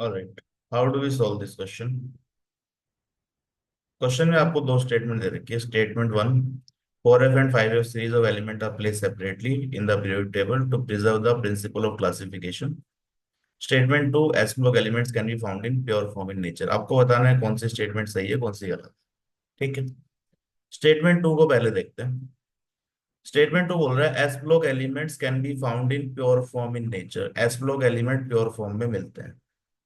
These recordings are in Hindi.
All right. How do we solve this question? Question में आपको दो स्टेटमेंट दे रखी है। Statement one, 4f and 5f series of element are placed separately in the periodic table to preserve the principle of classification. Statement two, s block elements can be found in pure form in nature. आपको बताना है कौन सी स्टेटमेंट सही है कौन सी गलत। ठीक है, स्टेटमेंट टू को पहले देखते हैं। स्टेटमेंट टू बोल रहा है S block elements can be found in pure form in nature. S block element pure form में मिलते हैं।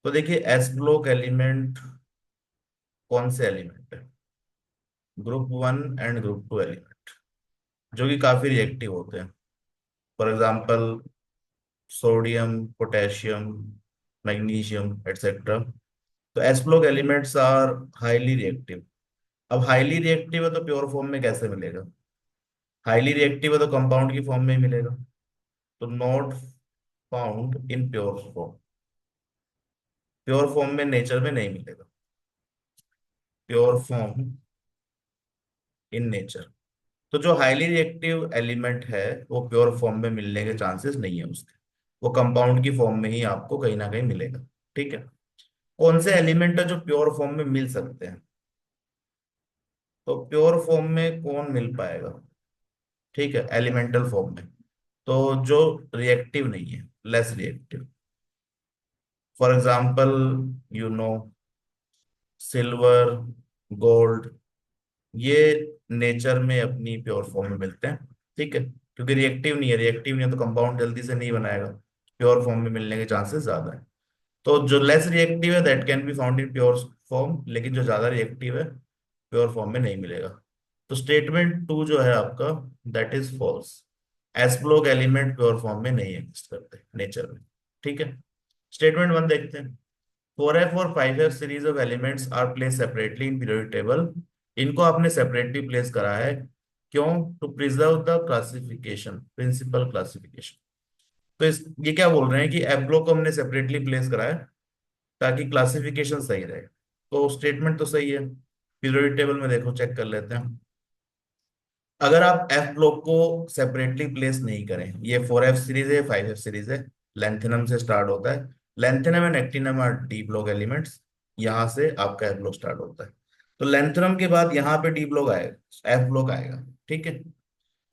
तो देखिए एस ब्लॉक एलिमेंट कौन से एलिमेंट है? Group one and group two element, जो कि काफी रिएक्टिव होते हैं। For example sodium, potassium, magnesium etcetera. तो S block elements are highly reactive. अब हाईली रिएक्टिव है तो प्योर फॉर्म में कैसे मिलेगा? हाईली रिएक्टिव है तो कंपाउंड की फॉर्म में ही मिलेगा। तो not found in pure form. Pure form में नेचर में नहीं मिलेगा। Pure form in nature. तो जो हाईली रिएक्टिव एलिमेंट है वो प्योर फॉर्म में मिलने के चांसेस नहीं है उसके। वो कंपाउंड की फॉर्म में ही आपको कहीं ना कहीं मिलेगा। ठीक है, कौन से एलिमेंट है जो प्योर फॉर्म में मिल सकते हैं? तो प्योर फॉर्म में कौन मिल पाएगा? ठीक है, एलिमेंटल फॉर्म में। तो जो रिएक्टिव नहीं है, less reactive. For example you know silver, gold, ये नेचर में अपनी प्योर फॉर्म में मिलते हैं। ठीक है, क्योंकि रिएक्टिव नहीं है। रिएक्टिव नहीं है तो कंपाउंड जल्दी से नहीं बनाएगा। प्योर फॉर्म में मिलने के चांसेस ज्यादा है। तो जो लेस रिएक्टिव है that can be found in pure form, लेकिन जो ज्यादा रिएक्टिव है प्योर फॉर्म में नहीं मिलेगा। तो स्टेटमेंट टू जो है आपका, that is false. S block element pure form में नहीं एग्जिस्ट करते नेचर में। ठीक है, स्टेटमेंट वन देखते हैं। 4f और 5f series of elements are place separately in periodic table. इनको आपने सेपरेटली प्लेस करा है। क्यों? To preserve the classification, principle classification. तो ये क्या बोल रहे हैं कि एफ ब्लॉक को हमने सेपरेटली प्लेस करा है ताकि क्लासिफिकेशन सही रहे। तो स्टेटमेंट तो सही है। पीरियोडिक टेबल में देखो, चेक कर लेते हैं। अगर आप एफ ब्लॉक को सेपरेटली प्लेस नहीं करें, ये 4f सीरीज है, 5f सीरीज है, लेंथेनम से स्टार्ट होता है। Lanthanum and actinium are D block elements. यहां से आपका एफ ब्लॉक स्टार्ट होता है। तो लेंथेनम के बाद यहाँ पे डी ब्लॉक आएगा, एफ ब्लॉक आएगा। ठीक है,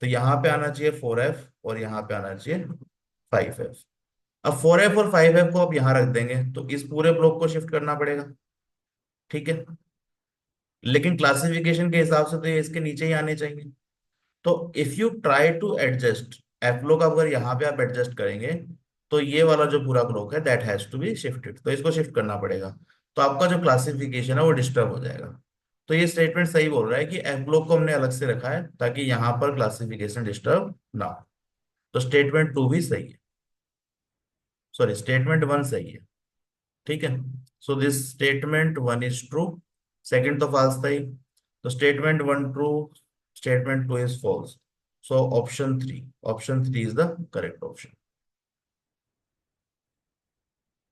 तो यहाँ पे आना चाहिए 4f और यहाँ पे आना चाहिए 5f। अब 4f और 5f को आप यहाँ रख देंगे तो इस पूरे ब्लॉक को शिफ्ट करना पड़ेगा। ठीक है, लेकिन क्लासिफिकेशन के हिसाब से तो ये इसके नीचे ही आने चाहिए। तो if you try to adjust F block, अगर यहाँ पे आप एडजस्ट करेंगे तो ये वाला जो पूरा ब्लॉक है that has to be shifted, तो इसको शिफ्ट करना पड़ेगा। तो आपका जो क्लासिफिकेशन है वो डिस्टर्ब हो जाएगा। तो ये स्टेटमेंट सही बोल रहा है कि एफ ब्लॉक को हमने अलग से रखा है ताकि यहाँ पर क्लासिफिकेशन डिस्टर्ब ना हो। तो स्टेटमेंट टू भी सही है। सॉरी, स्टेटमेंट वन सही है। ठीक है, so this statement one is true. Second तो फॉल्स था ही। तो statement one true, statement two is false. So option three is the correct option.